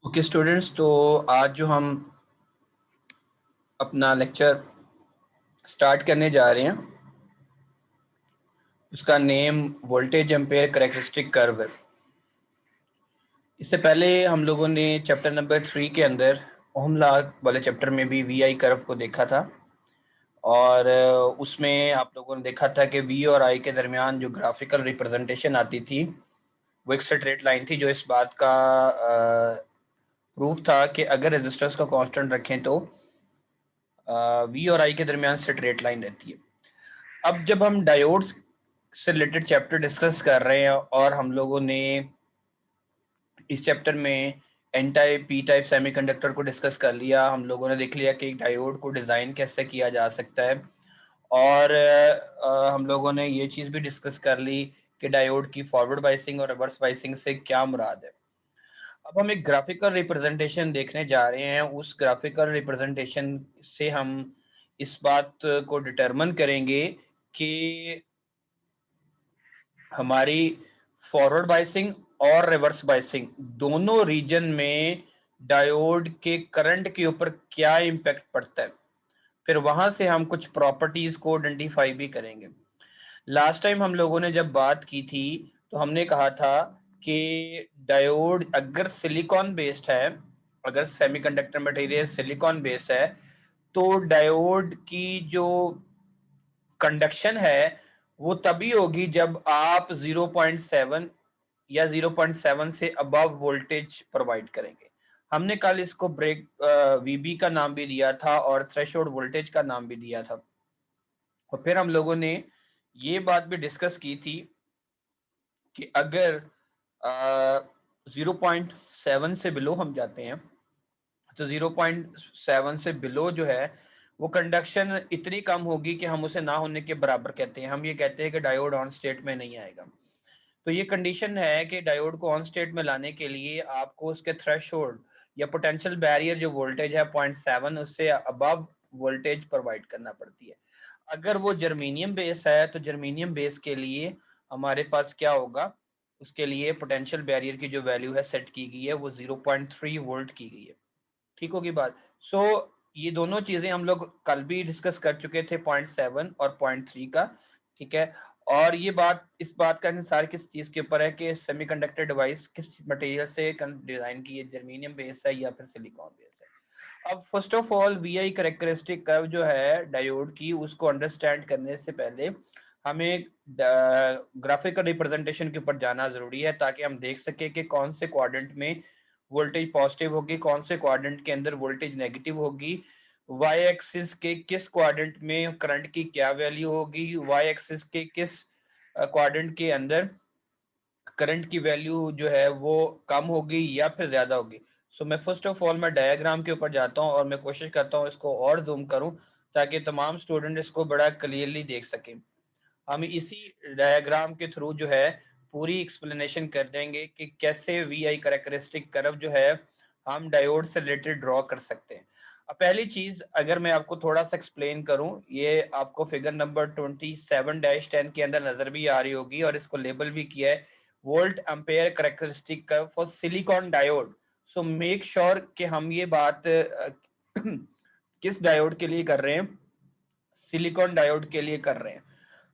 Okay students, तो आज जो हम अपना लेक्चर स्टार्ट करने जा रहे हैं उसका name voltage ampere characteristic curve है। इससे पहले हम लोगों ने चैप्टर नंबर 3 के अंदर ओहम लॉ वाले चैप्टर में भी वी आई कर्व को देखा था और उसमें आप लोगों ने देखा था कि वी और आई के दरमियान जो ग्राफिकल रिप्रेजेंटेशन आती थी वो एक स्ट्रेट लाइन थी, जो इस बात का प्रूफ था कि अगर रेजिस्टर्स को कांस्टेंट रखें तो वी और आई के दरमियान स्ट्रेट लाइन रहती है। अब जब हम डायोड्स से रिलेटेड चैप्टर डिस्कस कर रहे हैं और हम लोगों ने इस चैप्टर में N type P type semiconductor को डिस्कस कर लिया, हम लोगों ने देख लिया कि एक डायोड को डिज़ाइन कैसे किया जा सकता है और हम लोगों ने ये चीज़ भी डिस्कस कर ली कि डायोड की फॉरवर्ड बाइसिंग और रिवर्स बाइसिंग से क्या मुराद है। अब हम एक ग्राफिकल रिप्रेजेंटेशन देखने जा रहे हैं। उस ग्राफिकल रिप्रेजेंटेशन से हम इस बात को डिटरमिन करेंगे कि हमारी फॉरवर्ड बाइसिंग और रिवर्स बाइसिंग दोनों रीजन में डायोड के करंट के ऊपर क्या इम्पैक्ट पड़ता है। फिर वहां से हम कुछ प्रॉपर्टीज को आइडेंटिफाई भी करेंगे। लास्ट टाइम हम लोगों ने जब बात की थी तो हमने कहा था कि डायोड अगर सिलिकॉन बेस्ड है, अगर सेमीकंडक्टर मटेरियल सिलिकॉन बेस्ड है, तो डायोड की जो कंडक्शन है वो तभी होगी जब आप 0.7 या 0.7 से अबव वोल्टेज प्रोवाइड करेंगे। हमने कल इसको ब्रेक वीबी का नाम भी दिया था और थ्रेशोल्ड वोल्टेज का नाम भी दिया था। और फिर हम लोगों ने ये बात भी डिस्कस की थी कि अगर 0.7 से बिलो हम जाते हैं तो 0.7 से बिलो जो है वो कंडक्शन इतनी कम होगी कि हम उसे ना होने के बराबर कहते हैं। हम ये कहते हैं कि डायोड ऑन स्टेट में नहीं आएगा। तो ये कंडीशन है कि डायोड को ऑन स्टेट में लाने के लिए आपको उसके थ्रेशोल्ड या पोटेंशियल बैरियर जो वोल्टेज है 0.7 उससे अबव वोल्टेज प्रोवाइड करना पड़ती है। अगर वो जर्मेनियम बेस है तो जर्मेनियम बेस के लिए हमारे पास क्या होगा, उसके लिए पोटेंशियल बैरियर की जो वैल्यू है सेट की गई है वो 0.3 वोल्ट की गई है। ठीक होगी बात। सो ये दोनों चीजें हम लोग कल भी डिस्कस कर चुके थे, 0.7 और 0.3 का। ठीक है। और ये बात, इस बात का इंसार किस चीज के ऊपर है कि सेमीकंडक्टर डिवाइस किस मटेरियल से डिजाइन की है, जर्मेनियम बेस है या फिर सिलिकॉन बेस है। अब first of all V I characteristic curve जो है डायोड की, उसको अंडरस्टैंड करने से पहले हमें ग्राफिकल रिप्रेजेंटेशन के ऊपर जाना जरूरी है ताकि हम देख सके कि कौन से क्वाड्रेंट में वोल्टेज पॉजिटिव होगी, कौन से क्वाड्रेंट के अंदर वोल्टेज नेगेटिव होगी, वाई एक्सिस के किस क्वाड्रेंट में करंट की क्या वैल्यू होगी, वाई एक्सिस के किस क्वाड्रेंट के अंदर करंट की वैल्यू जो है वो कम होगी या फिर ज्यादा होगी। सो मैं फर्स्ट ऑफ ऑल मैं डायग्राम के ऊपर जाता हूँ और मैं कोशिश करता हूँ इसको और जूम करूँ ताकि तमाम स्टूडेंट इसको बड़ा क्लियरली देख सकें। हम इसी डायग्राम के थ्रू जो है पूरी एक्सप्लेनेशन कर देंगे कि कैसे वी आई करेक्टरिस्टिक कर्व जो है हम डायोड से रिलेटेड ड्रॉ कर सकते हैं। अब पहली चीज अगर मैं आपको थोड़ा सा एक्सप्लेन करूं, ये आपको फिगर नंबर 27-10 के अंदर नजर भी आ रही होगी और इसको लेबल भी किया है volt ampere characteristic curve for silicon diode. So make sure कि हम ये बात किस डायोड के लिए कर रहे हैं, सिलिकॉन डायोड के लिए कर रहे हैं।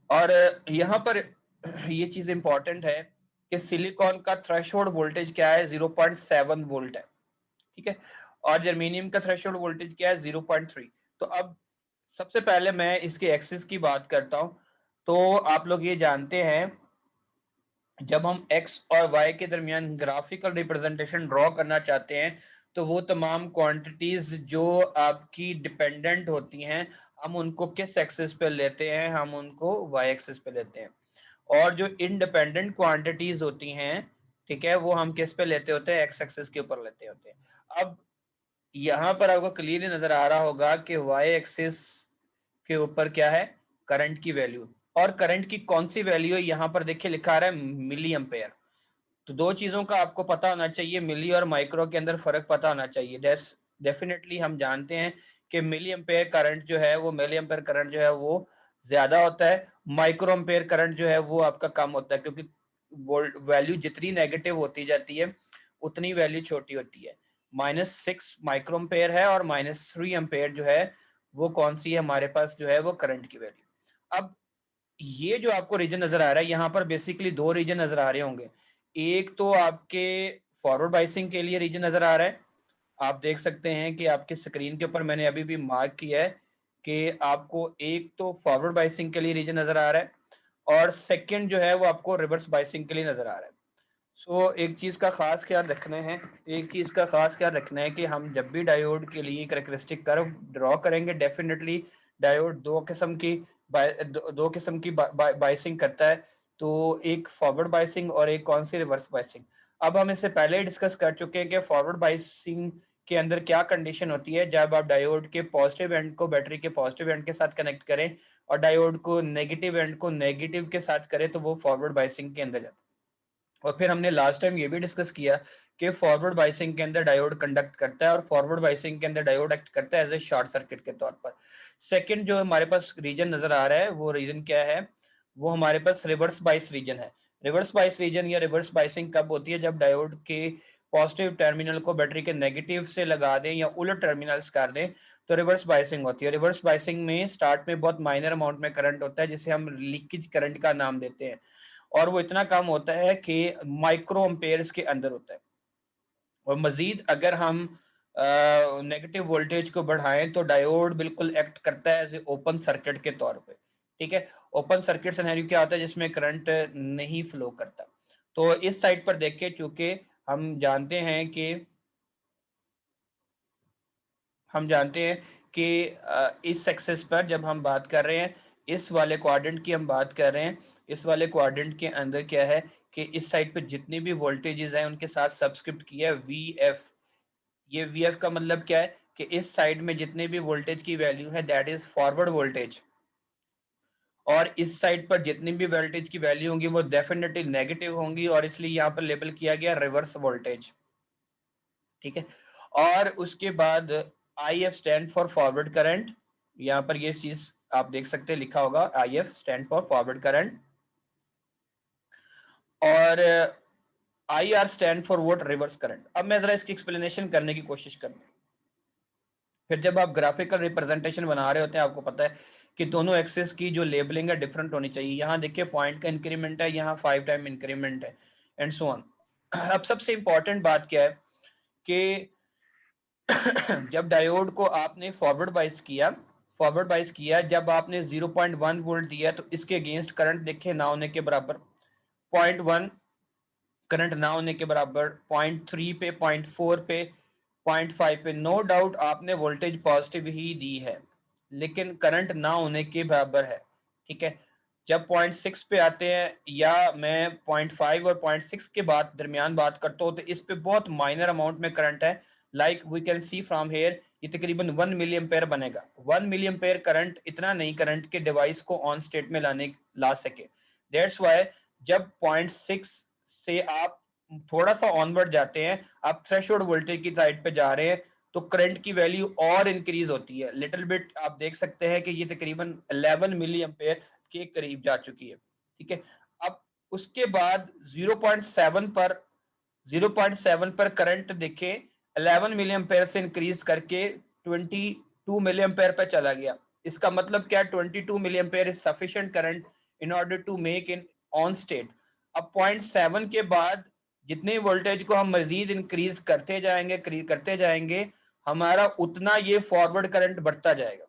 और यहाँ पर ये चीज इंपॉर्टेंट है कि सिलिकॉन का थ्रेशोल्ड वोल्टेज क्या है, 0.7 वोल्ट है। ठीक है। और जर्मेनियम का थ्रेशोल्ड वोल्टेज क्या है, 0.3। तो अब सबसे पहले मैं इसके एक्सिस की बात करता हूं। तो आप लोग ये जानते हैं जब हम x और y के दरमियान ग्राफिकल रिप्रेजेंटेशन ड्रॉ करना चाहते हैं तो वो तमाम क्वांटिटीज जो आपकी डिपेंडेंट होती हैं हम उनको किस एक्सिस पे लेते हैं, हम उनको y एक्सिस पे लेते हैं। और जो इंडिपेंडेंट क्वांटिटीज होती हैं, ठीक है, वो हम किस पे लेते होते हैं, x एक्सिस के ऊपर लेते होते हैं। अब यहाँ पर आपको क्लियरली नजर आ रहा होगा कि y एक्सिस के ऊपर क्या है, करंट की वैल्यू। और करंट की कौन सी वैल्यू है, यहाँ पर देखिए लिखा रहा है मिली एम्पेयर। तो दो चीजों का आपको पता होना चाहिए, मिली और माइक्रो के अंदर फर्क पता होना चाहिए। डेफिनेटली हम जानते हैं कि मिली एम्पेयर करंट जो है वो, मिली एम्पेयर करंट जो है वो ज्यादा होता है, माइक्रो एम्पेयर करंट जो है वो आपका कम होता है, क्योंकि वैल्यू जितनी नेगेटिव होती जाती है उतनी वैल्यू छोटी होती है। -6 माइक्रोएम्पेयर है और -3 एम्पेयर जो है वो कौन सी है हमारे पास जो है वो करंट की वैल्यू। अब ये जो आपको रीजन नजर आ रहा है, यहाँ पर बेसिकली दो रीजन नजर आ रहे होंगे। एक तो आपके फॉरवर्ड बाइसिंग के लिए रीजन नजर आ रहा है, आप देख सकते हैं कि आपके स्क्रीन के ऊपर मैंने अभी भी मार्क किया है कि आपको एक तो फॉरवर्ड बाइसिंग के लिए रीजन नजर आ रहा है और सेकंड जो है वो आपको रिवर्स बाइसिंग के लिए नजर आ रहा है। एक चीज का खास ख्याल रखना है, एक चीज का खास ख्याल रखना है कि हम जब भी डायोड के लिए कैरेक्टरिस्टिक कर्व ड्रॉ करेंगे, डेफिनेटली डायोड दो किस्म की बाइसिंग करता है। तो एक फॉरवर्ड बाइसिंग और एक कौन सी रिवर्स बाइसिंग। अब हम इससे पहले ही डिस्कस कर चुके हैं कि फॉरवर्ड बाइसिंग के अंदर क्या कंडीशन होती है जब आप डायोड के पॉजिटिव एंड को बैटरी के पॉजिटिव एंड के साथ कनेक्ट करें और डायोड को नेगेटिव एंड को नेगेटिव के साथ करें, तो वो फॉरवर्ड बाइसिंग के अंदर जाता है। और फिर हमने लास्ट टाइम ये भी डिस्कस किया कि फॉरवर्ड बाइसिंग के अंदर डायोड कंडक्ट करता है और फॉरवर्ड बाइसिंग के अंदर डायोड एक्ट करता है एज ए शॉर्ट सर्किट के तौर पर। सेकंड जो हमारे पास रीजन नजर आ रहा है वो रीजन क्या है, वो हमारे पास रिवर्स बाइस रीजन है। रिवर्स बाइस रीजन या रिवर्स बाइसिंग कब होती है, जब डायोड के पॉजिटिव टर्मिनल को बैटरी के नेगेटिव से लगा दें या उलट टर्मिनल्स कर दें, तो रिवर्स बाइसिंग होती है। रिवर्स बाइसिंग में स्टार्ट में बहुत माइनर अमाउंट में करंट होता है जिसे हम लीकेज करंट का नाम देते हैं, और वो इतना कम होता है कि माइक्रो एम्पेयर्स के अंदर होता है। और मजीद अगर हम नेगेटिव वोल्टेज को बढ़ाएं तो डायोड बिल्कुल एक्ट करता है एज ए ओपन सर्किट के तौर पे। ठीक है, ओपन सर्किट सिनेरियो क्या होता है, जिसमें करंट नहीं फ्लो करता। तो इस साइड पर देखिए, चूंकि हम जानते हैं कि हम जानते हैं कि इस एक्सेस पर जब हम बात कर रहे हैं, इस वाले क्वाड्रेंट की हम बात कर रहे हैं, इस वाले क्वाड्रेंट के अंदर क्या है कि इस साइड पे जितनी भी वोल्टेजेस हैं उनके साथ सब्सक्रिप्ट किया है वी एफ। ये वी एफ का मतलब क्या है कि इस साइड में जितने भी वोल्टेज की वैल्यू है दैट इज फॉरवर्ड वोल्टेज, और इस साइड पर जितनी भी वोल्टेज की वैल्यू होंगी वो डेफिनेटली नेगेटिव होंगी, और इसलिए यहाँ पर लेबल किया गया रिवर्स वोल्टेज। ठीक है, और उसके बाद आई F stand for forward current. यहाँ पर ये चीज आप देख सकते हैं, लिखा होगा I F stand for forward current, और I R stand for what, reverse current. अब मैं जरा इसकी एक्सप्लेनेशन करने की कोशिश करूँ। फिर जब आप ग्राफिकल रिप्रेजेंटेशन बना रहे होते हैं, आपको पता है कि दोनों एक्सेस की जो लेबलिंग है डिफरेंट होनी चाहिए। यहाँ देखिए पॉइंट का इंक्रीमेंट है, यहाँ 5 टाइम इंक्रीमेंट है, एंड सो ऑन। अब सबसे इंपॉर्टेंट बात क्या है कि जब डायोड को आपने फॉरवर्ड बाइस किया, जब आपने 0.1 वोल्ट दिया तो इसके अगेंस्ट करंट देखे ना होने के बराबर, 0.1 करंट ना होने के बराबर, 0.3 पे, 0.4 पे, 0.5 पे, नो डाउट आपने वोल्टेज पॉजिटिव ही दी है, लेकिन करंट ना होने के बराबर है। ठीक है, जब 0.6 पे आते हैं या मैं 0.5 और 0.6 के बाद दरमियान बात करता हूँ, तो इस पे बहुत माइनर अमाउंट में करंट है। Like we can see from here, ये तकरीबन 1 मिली एम्पेयर बनेगा। 1 मिली एम्पेयर करंट इतना नहीं करंट के डिवाइस को ऑन स्टेट में ला सके। दैट्स वाई जब 0.6 से आप थोड़ा सा ऑनवर्ड जाते हैं, आप थ्रेशोल्ड वोल्टेज की साइड पे जा रहे हैं, तो करंट की वैल्यू और इंक्रीज होती है लिटिल बिट। आप देख सकते हैं कि ये तकरीबन 11 मिली एम्पेयर के करीब जा चुकी है। ठीक है, अब उसके बाद 0.7 पर करंट देखे 11 मिली एम्पेयर से इंक्रीज करके 22 मिली एम्पेयर पर चला गया। इसका मतलब क्या, 22 milli ampere is sufficient current in order to make in on state. अब 0.7 के बाद जितने वोल्टेज को हम मजीद इंक्रीज करते जाएंगे, हमारा उतना ये फॉरवर्ड करंट बढ़ता जाएगा।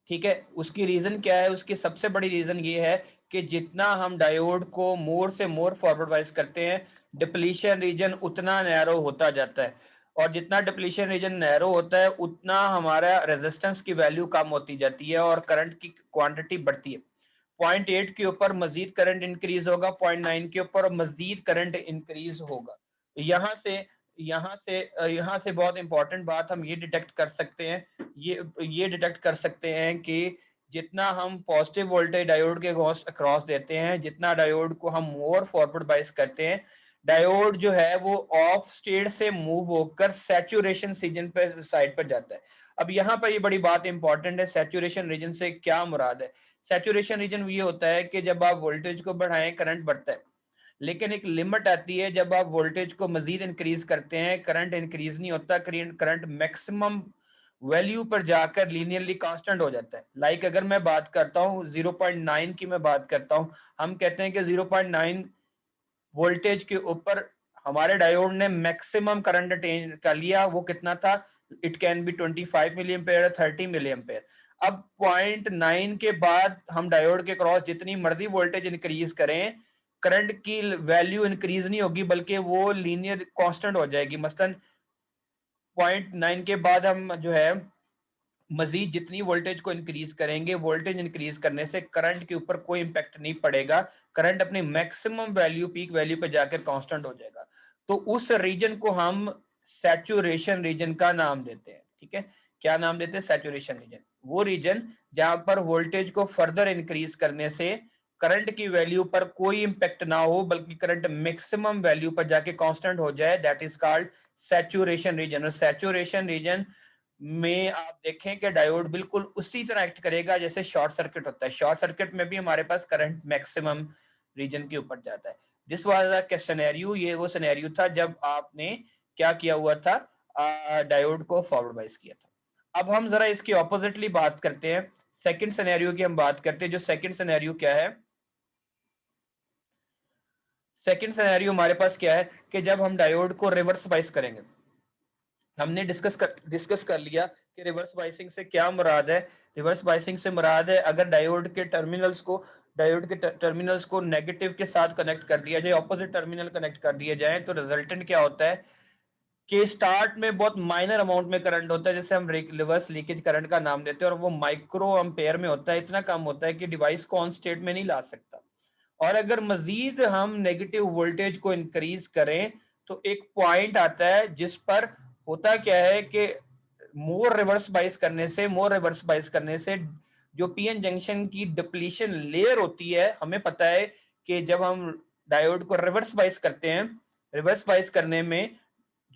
ठीक है, उसकी रीजन क्या है, उसकी सबसे बड़ी रीजन ये है कि जितना हम डायोड को मोर से मोर फॉरवर्ड वाइज करते हैं, डिप्लीशन रीजन उतना नैरो होता जाता है, और जितना डिप्लीशन रीजन नैरो होता है उतना हमारा रेजिस्टेंस की वैल्यू कम होती जाती है और करंट की क्वांटिटी बढ़ती है। 0.8 के ऊपर मजीद करंट इंक्रीज होगा, 0.9 के ऊपर मजीद करंट इंक्रीज होगा। यहाँ से बहुत इंपॉर्टेंट बात हम ये डिटेक्ट कर सकते हैं, ये डिटेक्ट कर सकते हैं कि जितना हम पॉजिटिव वोल्टेज डायोड के अक्रॉस देते हैं, जितना डायोड को हम मोर फॉरवर्ड बाइस करते हैं, डायोड जो है वो ऑफ स्टेट से मूव होकर सैचुरेशन रीजन पे साइड पर जाता है। अब यहाँ पर ये बड़ी बात इंपॉर्टेंट है, सैचुरेशन रीजन से क्या मुराद है। सैचुरेशन रीजन ये होता है कि जब आप वोल्टेज को बढ़ाएं करंट बढ़ता है, लेकिन एक लिमिट आती है जब आप वोल्टेज को मजीद इंक्रीज करते हैं, करंट इंक्रीज नहीं होता, करंट मैक्सिमम वैल्यू पर जाकर लीनियरली कांस्टेंट हो जाता है। लाइक अगर मैं बात करता हूँ 0.9 की, मैं बात करता हूँ, हम कहते हैं कि 0.9 वोल्टेज के ऊपर हमारे डायोड ने मैक्सिमम करंट अटेन कर लिया। वो कितना था? It can be 25 milli ampere, 30 milli ampere. अब 0.9 के बाद हम डायोड के क्रॉस जितनी मर्जी वोल्टेज इंक्रीज करें, करंट की वैल्यू इंक्रीज नहीं होगी, बल्कि वो लीनियर कांस्टेंट हो जाएगी। मसलन 0.9 के बाद हम जो है मजीद जितनी वोल्टेज को इंक्रीज करेंगे, वोल्टेज इंक्रीज करने से करंट के ऊपर कोई इंपैक्ट नहीं पड़ेगा, करंट अपनी मैक्सिमम वैल्यू, पीक वैल्यू पे जाकर कांस्टेंट हो जाएगा। तो उस रीजन को हम सैचुरेशन रीजन का नाम देते हैं। ठीक है, क्या नाम देते हैं? Saturation region. वो रीजन जहां पर वोल्टेज को फर्दर इंक्रीज करने से करंट की वैल्यू पर कोई इंपैक्ट ना हो, बल्कि करंट मैक्सिमम वैल्यू पर जाके कांस्टेंट हो जाए, that is called saturation region. और सैचुरेशन रीजन में आप देखें कि डायोड बिल्कुल उसी तरह एक्ट करेगा जैसे शॉर्ट सर्किट होता है। शॉर्ट सर्किट में भी हमारे पास करंट मैक्सिमम रीजन के ऊपर जाता है। दिस वाज अ सिनेरियो, ये वो सिनेरियो था जब आपने क्या किया हुआ था, डायोड को फॉरवर्ड बाइस किया था। अब हम जरा इसकी ऑपोजिटली बात करते हैं, सेकंड सिनेरियो की हम बात करते हैं। जो सेकंड सिनेरियो क्या है? सेकंड सिनेरियो हमारे पास क्या है कि जब हम डायोड को रिवर्स बाइस करेंगे। हमने डिस्कस कर लिया कि रिवर्स बाइसिंग से क्या मुराद है। रिवर्स बाइसिंग से मुराद है अगर डायोड के टर्मिनल्स को नेगेटिव के साथ कनेक्ट कर दिया जाए, ऑपोजिट टर्मिनल कनेक्ट कर दिए जाए, तो रिजल्टेंट क्या होता है कि स्टार्ट में बहुत माइनर अमाउंट में करंट होता है, जैसे हम रिवर्स लीकेज करंट का नाम देते हैं, और वो माइक्रो एम्पेयर में होता है। इतना कम होता है कि डिवाइस को ऑन स्टेट में नहीं ला सकता। और अगर मजीद हम नेगेटिव वोल्टेज को इंक्रीज करें तो एक पॉइंट आता है जिस पर होता क्या है कि मोर रिवर्स बाइस करने से जो पीएन जंक्शन की डिप्लीशन लेयर होती है, हमें पता है कि जब हम डायोड को रिवर्स बाइस करते हैं, रिवर्स बाइस करने में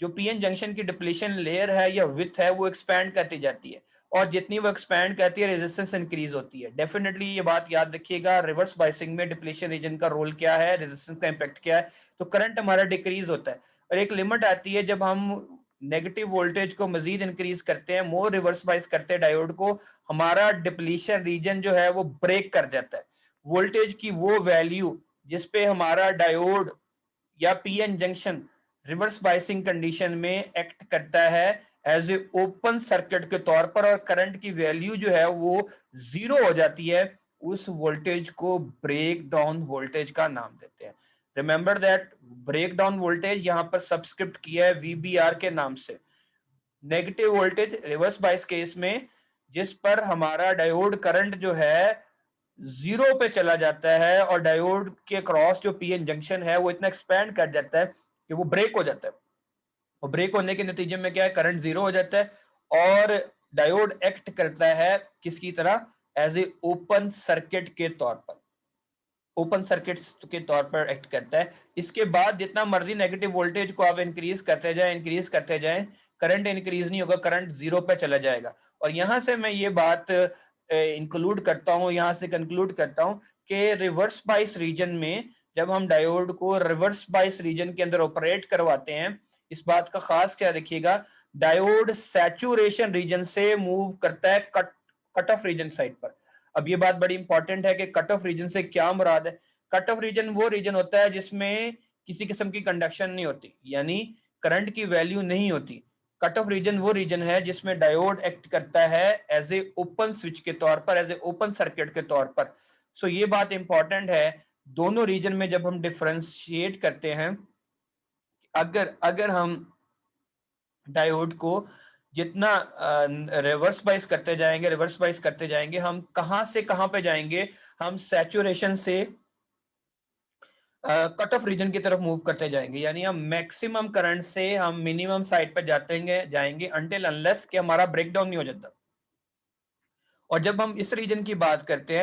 जो पीएन जंक्शन की डिप्लीशन लेयर है या विथ है, वो एक्सपैंड करती जाती है, और जितनी वो एक्सपैंड करती है रेजिस्टेंस इंक्रीज होती है। डेफिनेटली ये बात याद रखिएगा, रिवर्स बाइसिंग में डिप्लीशन रीजन का रोल क्या है, रेजिस्टेंस का इंपैक्ट क्या है। तो करंट हमारा डिक्रीज होता है, और एक लिमिट आती है जब हम नेगेटिव वोल्टेज को मजीद इंक्रीज करते हैं, मोर रिवर्स बाइस करते हैं डायोड को, हमारा डिप्लीशन रीजन जो है वो ब्रेक कर जाता है। वोल्टेज की वो वैल्यू जिसपे हमारा डायोड या PN junction reverse biasing condition में एक्ट करता है एज ए ओपन सर्किट के तौर पर, और करंट की वैल्यू जो है वो जीरो हो जाती है, उस वोल्टेज को ब्रेक डाउन वोल्टेज का नाम देते हैं। Remember that break down voltage यहां पर सब्सक्रिप्ट किया है वीबीआर के नाम से। Negative voltage reverse bias case में जिस पर हमारा डायोड करंट जो है जीरो पे चला जाता है, और डायोड के क्रॉस जो पीएन जंक्शन है वो इतना एक्सपैंड कर जाता है कि वो ब्रेक हो जाता है। और ब्रेक होने के नतीजे में क्या है, करंट जीरो हो जाता है, और डायोड एक्ट करता है किसकी तरह? एज ए ओपन सर्किट के तौर पर, ओपन सर्किट के तौर पर एक्ट करता है। इसके बाद जितना मर्जी नेगेटिव वोल्टेज को आप इंक्रीज करते जाएं, करंट इंक्रीज नहीं होगा, करंट जीरो पे चला जाएगा। और यहां से मैं ये बात इंक्लूड करता हूं, यहां से कंक्लूड करता हूं कि रिवर्स बाइस रीजन में जब हम डायोड को रिवर्स बाइस रीजन के अंदर ऑपरेट करवाते हैं, इस बात का खास क्या देखिएगा, डायोड सैचुरेशन रीजन से मूव करता है कट ऑफ रीजन साइड पर। अब ये बात बड़ी इंपॉर्टेंट है कि कट ऑफ रीजन से क्या मुराद है। कट ऑफ रीजन वो रीजन होता है जिसमें किसी किस्म की कंडक्शन नहीं होती, यानी करंट की वैल्यू नहीं होती। कट ऑफ रीजन वो रीजन है जिसमें डायोड एक्ट करता है एज ए ओपन स्विच के तौर पर, एज ए ओपन सर्किट के तौर पर। सो ये बात इंपॉर्टेंट है, दोनों रीजन में जब हम डिफरेंशिएट करते हैं, अगर अगर हम डायोड को जितना रिवर्स बाइस करते जाएंगे, हम कहां से कहां पे जाएंगे, हम सैचुरेशन से कट ऑफ रीजन की तरफ मूव करते जाएंगे, यानी हम मैक्सिमम करंट से हम मिनिमम साइड पर जाएंगे अनटिल अनलेस कि हमारा ब्रेकडाउन नहीं हो जाता। और जब हम इस रीजन की बात करते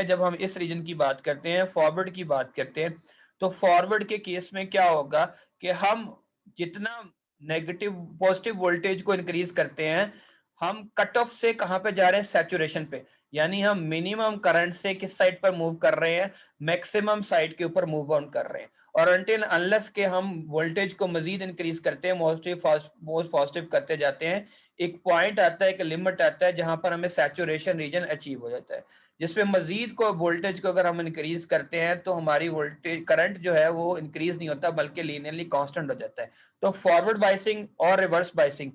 हैं, फॉरवर्ड की बात करते हैं, तो फॉरवर्ड के केस में क्या होगा कि हम जितना नेगेटिव पॉजिटिव वोल्टेज को इंक्रीज करते हैं, हम कट ऑफ से कहां पे जा रहे हैं, सैचुरेशन पे। यानी हम मिनिमम करंट से किस साइड पर मूव कर रहे हैं, मैक्सिमम साइड के ऊपर मूव ऑन कर रहे हैं। और अनटिल अनलेस के हम वोल्टेज को मजीद इंक्रीज करते हैं, मोस्ट पॉजिटिव करते जाते हैं, एक पॉइंट आता है, एक लिमिट आता है जहां पर हमें सैचुरेशन रीजन अचीव हो जाता है, जिसपे मजीद को वोल्टेज को अगर हम इंक्रीज करते हैं तो हमारी वोल्टेज करंट जो है वो इंक्रीज नहीं होता बल्कि लीनियरली कांस्टेंट हो जाता है। तो फॉरवर्ड बाइसिंग और रिवर्स बाइसिंग,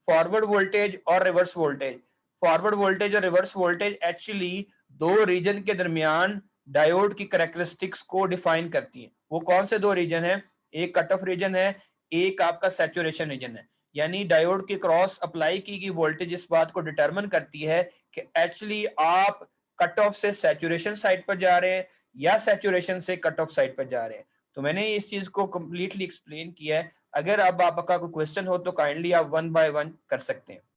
फॉरवर्ड वोल्टेज और रिवर्स वोल्टेज, फॉरवर्ड वोल्टेज और रिवर्स वोल्टेज एक्चुअली दो रीजन के दरमियान डायोड की कैरेक्टरिस्टिक्स को डिफाइन करती हैं। वो कौन से दो रीजन है, एक कट ऑफ रीजन है, एक आपका सैचुरेशन रीजन है। यानी डायोड के क्रॉस अप्लाई की गई वोल्टेज इस बात को डिटरमिन करती है कि एक्चुअली आप कट ऑफ से सैचुरेशन साइड पर जा रहे हैं या सैचुरेशन से कट ऑफ साइड पर जा रहे हैं। तो मैंने इस चीज को कंप्लीटली एक्सप्लेन किया है। अगर अब आपका कोई क्वेश्चन हो तो काइंडली आप वन बाय वन कर सकते हैं।